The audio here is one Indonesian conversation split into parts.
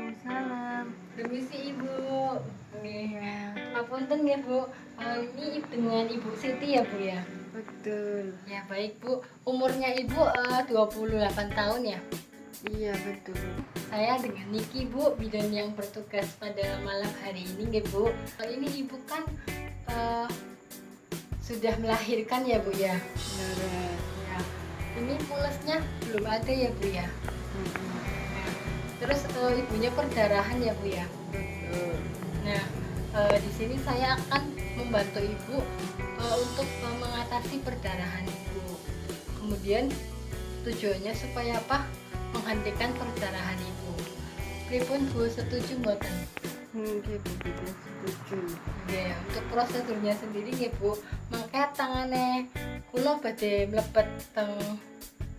Waalaikumsalam. Permisi Ibu. Iya, Ngapunten ya Bu. Ini dengan Ibu Siti ya Bu ya. betul. Ya baik Bu. Umurnya Ibu 28 tahun ya. Iya, betul. Saya dengan Niki Bu, bidan yang bertugas pada malam hari ini ya Bu. Ini Ibu kan sudah melahirkan ya Bu ya. Benar. Ya. Ini mulusnya belum ada ya Bu ya. Nah, terus ibunya perdarahan ya Bu ya. Betul. Nah, di sini saya akan membantu Ibu untuk mengatasi perdarahan Ibu. Kemudian tujuannya supaya apa? Menghentikan perdarahan Ibu. Pripun Bu, setuju mboten? Nggih, Bu, kita setuju. Ya, untuk prosedurnya sendiri ya Bu, mangke tangane kula badhe mlebet teng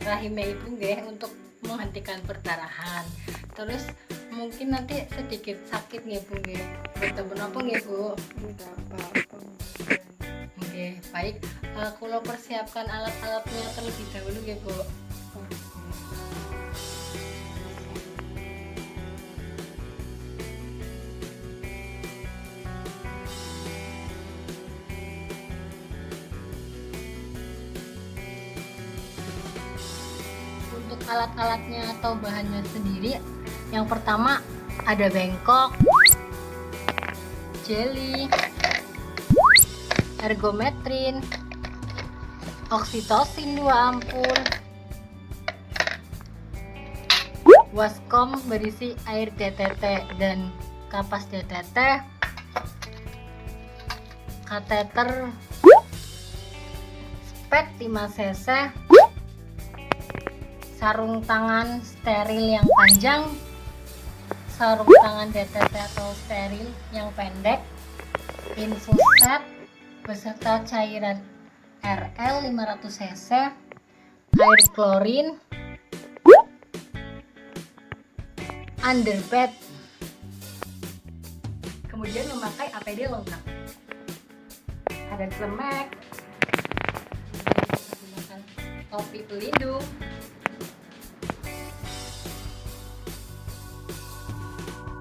rahime Ibu nggih untuk menghentikan perdarahan. Terus mungkin nanti sedikit sakit nggih Bu nggih. Mboten menapa nggih Bu. Enggak apa-apa. Oke, baik. Kula persiapkan alat-alatnya terlebih dahulu nggih Bu. Untuk alat-alatnya atau bahannya sendiri, yang pertama ada bengkok, jeli, ergometrin, oksitosin 2 ampul, waskom berisi air DTT dan kapas DTT, kateter spek 5 cc, sarung tangan steril yang panjang, sarung tangan DTT atau steril yang pendek, infus set beserta cairan RL 500 cc, air klorin, underpad, kemudian memakai APD lengkap. Ada klemek, menggunakan topi pelindung,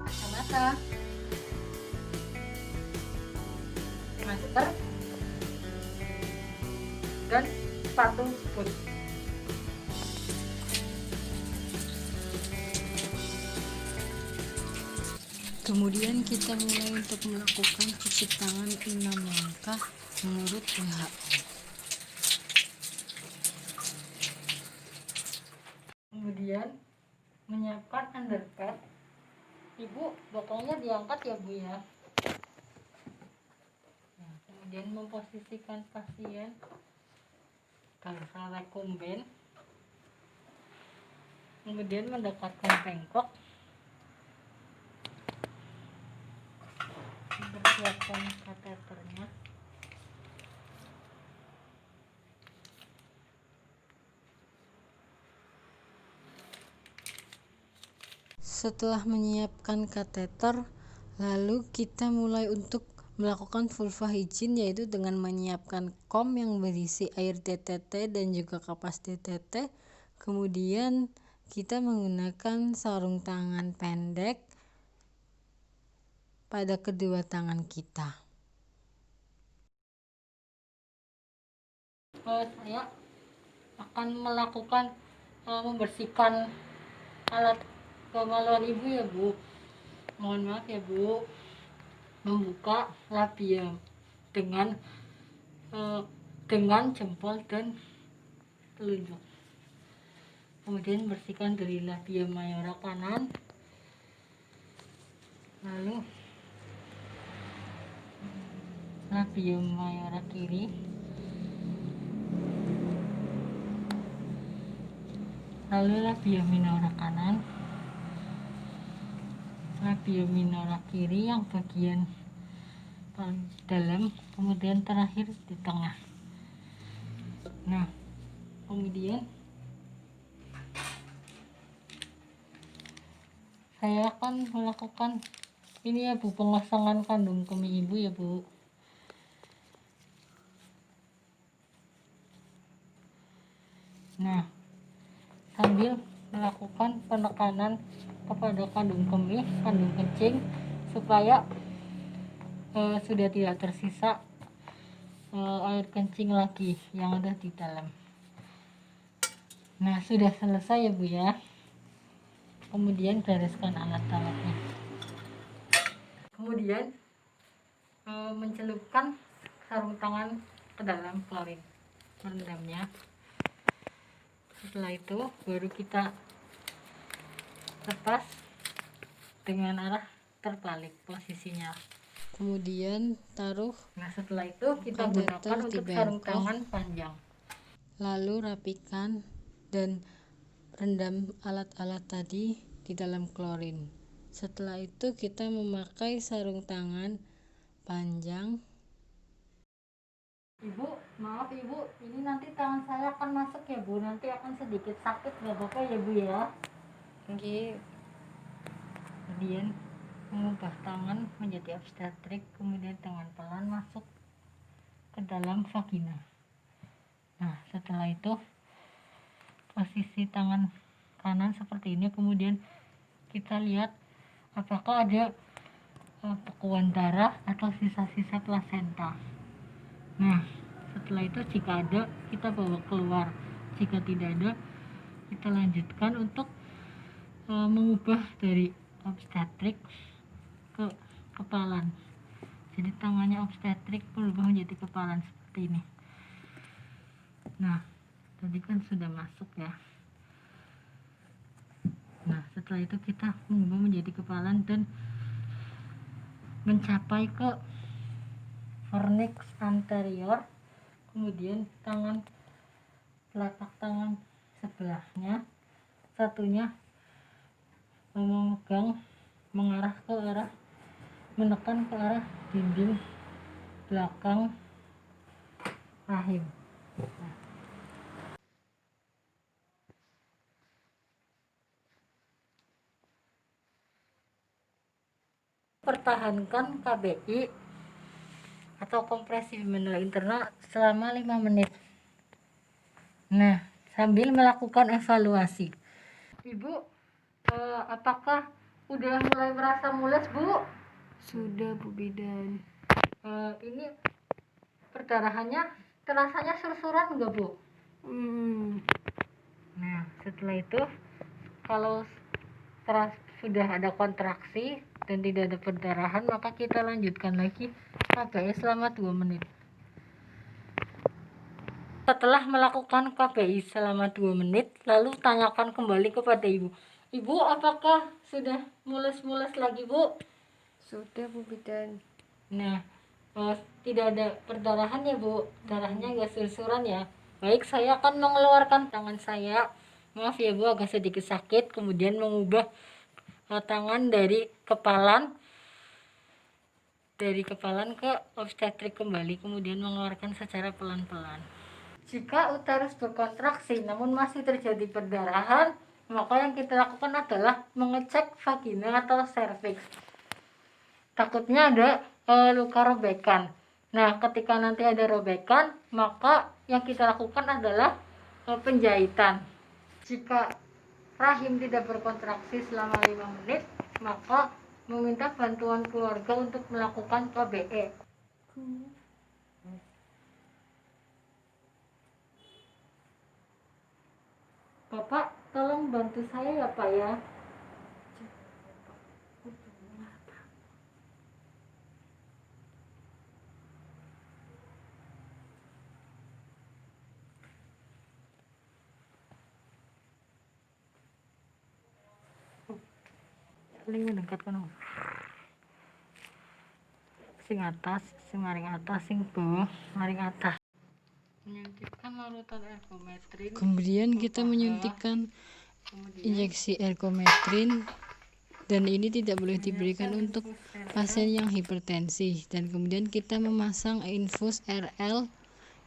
kacamata, masker, dan sepatu boot. Kemudian kita mulai untuk melakukan cuci tangan 6 langkah menurut WHO. Kemudian menyiapkan underpad. Ibu botolnya diangkat ya Bu ya. Nah, kemudian memposisikan pasien gangsal rekumben. Kemudian mendekatkan bengkok. Mempersiapkan kateternya. Setelah menyiapkan kateter, lalu kita mulai untuk melakukan vulva hygiene, yaitu dengan menyiapkan kom yang berisi air DTT dan juga kapas DTT. Kemudian kita menggunakan sarung tangan pendek pada kedua tangan kita. Saya akan melakukan membersihkan alat kemaluan Ibu ya Bu. Mohon maaf ya Bu. Membuka labia dengan jempol dan telunjuk. Kemudian bersihkan dari labia mayora kanan, lalu labia mayora kiri, lalu labia minora kanan, labia minora kiri yang bagian paling dalam, kemudian terakhir di tengah. Nah, kemudian saya akan melakukan ini ya Bu, pemasangan kandung kemih Ibu ya Bu. Nah, sambil melakukan penekanan kepada kandung kemih, kandung kencing, supaya sudah tidak tersisa air kencing lagi yang ada di dalam. Nah, sudah selesai ya Bu ya. Kemudian bereskan alat-alatnya. Kemudian mencelupkan sarung tangan ke dalam klorin, merendamnya. Setelah itu baru kita lepas dengan arah terbalik posisinya. Kemudian taruh. Nah, setelah itu kita gunakan untuk sarung tangan panjang. Lalu rapikan dan rendam alat-alat tadi di dalam klorin. Setelah itu kita memakai sarung tangan panjang. Ibu, maaf Ibu, ini nanti tangan saya akan masuk ya Bu, nanti akan sedikit sakit, gak apa-apa ya Bu ya? Nggih. Kemudian mengubah tangan menjadi obstetrik, kemudian dengan pelan masuk ke dalam vagina. Nah, setelah itu posisi tangan kanan seperti ini, kemudian kita lihat apakah ada bekuan darah atau sisa-sisa plasenta. Nah, setelah itu jika ada, kita bawa keluar. Jika tidak ada, kita lanjutkan untuk mengubah dari obstetrik ke kepalan. Jadi tangannya obstetrik berubah menjadi kepalan seperti ini. Nah, tadi kan sudah masuk ya. Nah, setelah itu kita mengubah menjadi kepalan dan mencapai ke vernix anterior. Kemudian telapak tangan sebelahnya, satunya memegang menekan ke arah dinding belakang rahim. Nah, pertahankan KBI atau kompresi abdominal internal selama 5 menit. Nah, sambil melakukan evaluasi. Ibu, apakah udah mulai merasa mules Bu? Sudah Bu Bidan. Ini perdarahannya terasanya sursuran enggak Bu? Nah, setelah itu kalau sudah ada kontraksi dan tidak ada perdarahan, maka kita lanjutkan lagi KBI selama 2 menit. Setelah melakukan KBI selama 2 menit, lalu tanyakan kembali kepada Ibu. Ibu, apakah sudah mules-mules lagi Bu? Sudah Bu Bidan. Nah, tidak ada perdarahan ya Bu, darahnya nggak sursuran ya. Baik, saya akan mengeluarkan tangan saya. Maaf ya Bu, agak sedikit sakit. Kemudian mengubah tangan dari kepalan ke obstetrik kembali, kemudian mengeluarkan secara pelan-pelan. Jika uterus berkontraksi namun masih terjadi perdarahan, maka yang kita lakukan adalah mengecek vagina atau serviks. Takutnya ada luka robekan. Nah, ketika nanti ada robekan, maka yang kita lakukan adalah penjahitan. Jika rahim tidak berkontraksi selama 5 menit, maka meminta bantuan keluarga untuk melakukan KBE. Bapak, tolong bantu saya ya Pak ya. Paling mendekat kan sing atas, sing maring atas, sing bawah, maring atas. Menyuntikkan larutan ergometrin. Kemudian kita menyuntikkan injeksi ergometrin, dan ini tidak boleh diberikan untuk pasien yang hipertensi. Dan kemudian kita memasang infus RL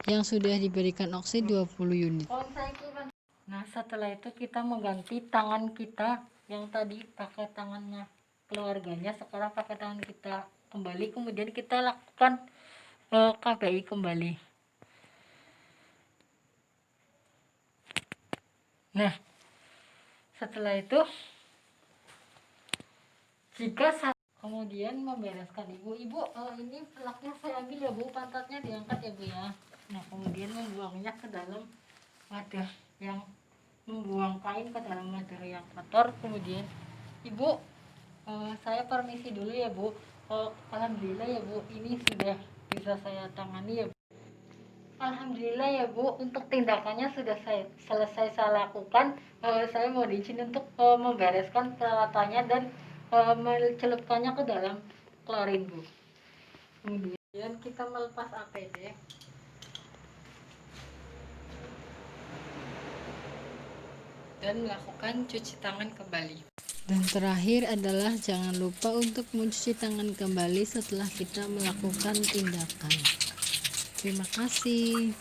yang sudah diberikan oksi 20 unit. Nah, setelah itu kita mengganti tangan kita yang tadi pakai tangannya keluarganya, sekarang pakai tangan kita kembali, kemudian kita lakukan KBI kembali. Nah, Setelah itu kemudian membereskan ibu, ini pelaknya saya ambil ya bu, pantatnya diangkat ya bu ya. Nah kemudian membuangnya ke dalam wadah yang membuang kain ke dalam wadah yang kotor. Kemudian ibu, saya permisi dulu ya bu. Alhamdulillah ya bu, ini sudah bisa saya tangani ya bu. Alhamdulillah ya bu, untuk tindakannya sudah selesai saya lakukan. Saya mau diizin untuk membereskan peralatannya dan mencelupkannya ke dalam klorin bu. Kemudian kita melepas APD dan melakukan cuci tangan kembali. Dan terakhir adalah jangan lupa untuk mencuci tangan kembali setelah kita melakukan tindakan. Terima kasih.